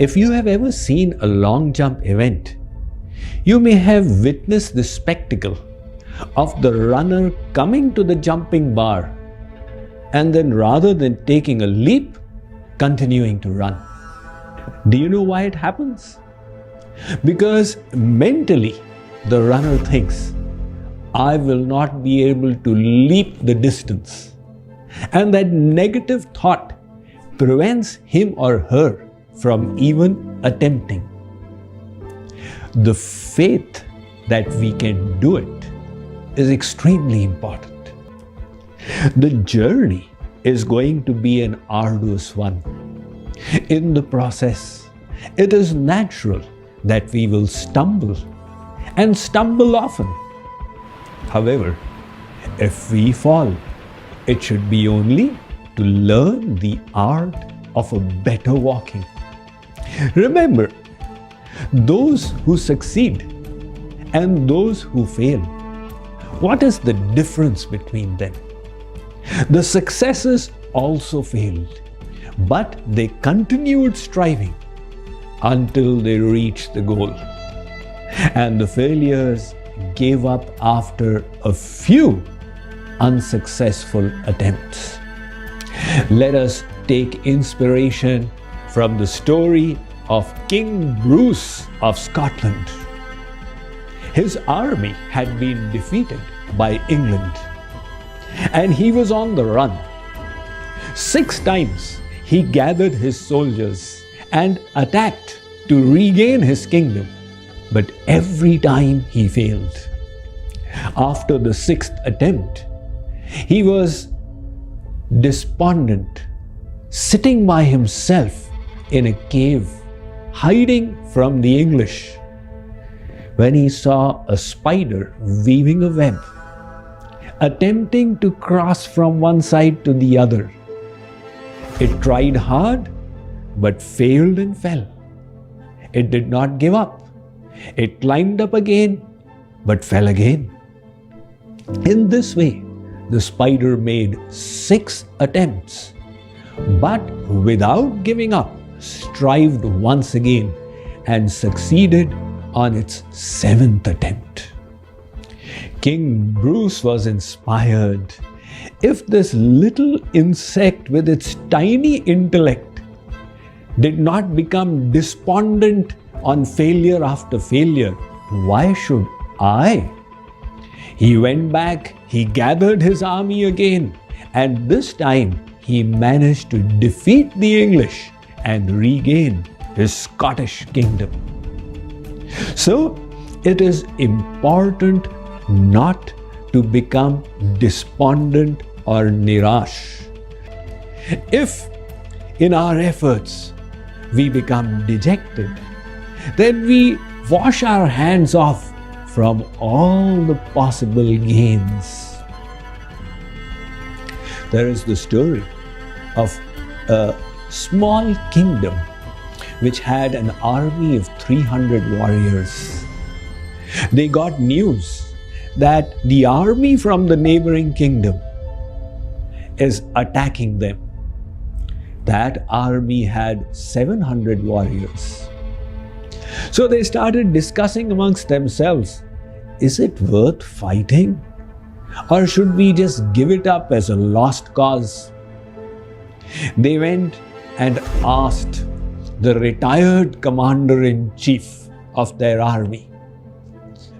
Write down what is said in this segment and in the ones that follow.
If you have ever seen a long jump event, you may have witnessed the spectacle of the runner coming to the jumping bar and then, rather than taking a leap, continuing to run. Do you know why it happens? Because mentally the runner thinks, I will not be able to leap the distance. And that negative thought prevents him or her from even attempting. The faith that we can do it is extremely important. The journey is going to be an arduous one. In the process, it is natural that we will stumble and stumble often. However, if we fall, it should be only to learn the art of a better walking. Remember, those who succeed and those who fail, what is the difference between them? The successes also failed, but they continued striving until they reached the goal. And the failures gave up after a few unsuccessful attempts. Let us take inspiration from the story of King Bruce of Scotland. His army had been defeated by England, and he was on the run. 6 times he gathered his soldiers and attacked to regain his kingdom, but every time he failed. After the 6th attempt, he was despondent, sitting by himself in a cave, hiding from the English, when he saw a spider weaving a web, attempting to cross from one side to the other. It tried hard, but failed and fell. It did not give up. It climbed up again, but fell again. In this way, the spider made 6 attempts, but without giving up, strived once again and succeeded on its 7th attempt. King Bruce was inspired. If this little insect with its tiny intellect did not become despondent on failure after failure, why should I? He went back, he gathered his army again, and this time he managed to defeat the English and regain his Scottish kingdom. So, it is important not to become despondent or nirash. If in our efforts we become dejected, then we wash our hands off from all the possible gains. There is the story of a small kingdom which had an army of 300 warriors. They got news that the army from the neighboring kingdom is attacking them. That army had 700 warriors. So they started discussing amongst themselves, is it worth fighting? Or should we just give it up as a lost cause? They went and asked the retired commander-in-chief of their army,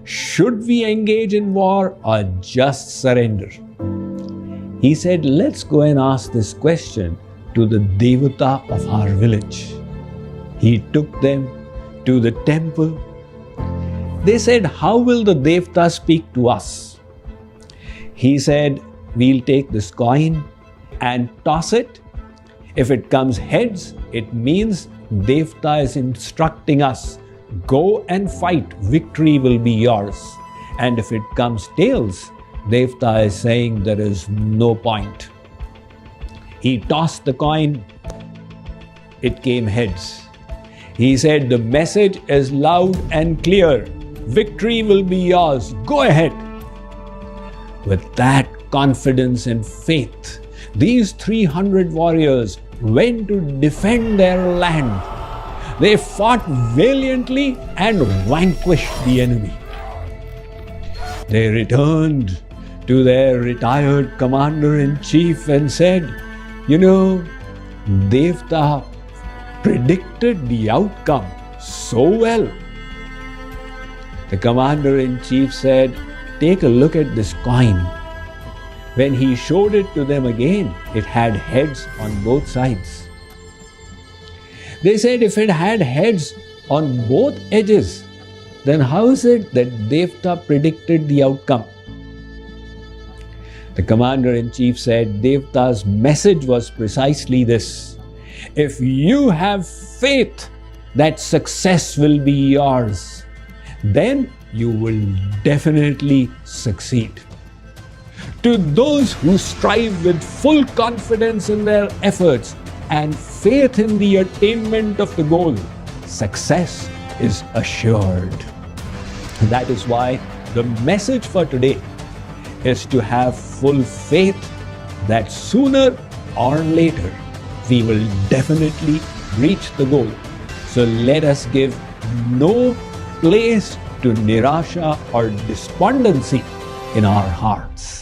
should we engage in war or just surrender? He said, let's go and ask this question to the Devata of our village. He took them to the temple. They said, how will the Devata speak to us? He said, we'll take this coin and toss it. If it comes heads, it means Devata is instructing us, go and fight, victory will be yours. And if it comes tails, Devata is saying there is no point. He tossed the coin, it came heads. He said, the message is loud and clear, victory will be yours, go ahead. With that confidence and faith, these 300 warriors went to defend their land. They fought valiantly and vanquished the enemy. They returned to their retired commander-in-chief and said, "You know, Devta predicted the outcome so well." The commander-in-chief said, "Take a look at this coin." When he showed it to them again, it had heads on both sides. They said, "If it had heads on both edges, then how is it that Devta predicted the outcome?" The commander-in-chief said, "Devta's message was precisely this: if you have faith that success will be yours, then you will definitely succeed. To those who strive with full confidence in their efforts and faith in the attainment of the goal, success is assured." That is why the message for today is to have full faith that sooner or later we will definitely reach the goal. So let us give no place to nirasha or despondency in our hearts.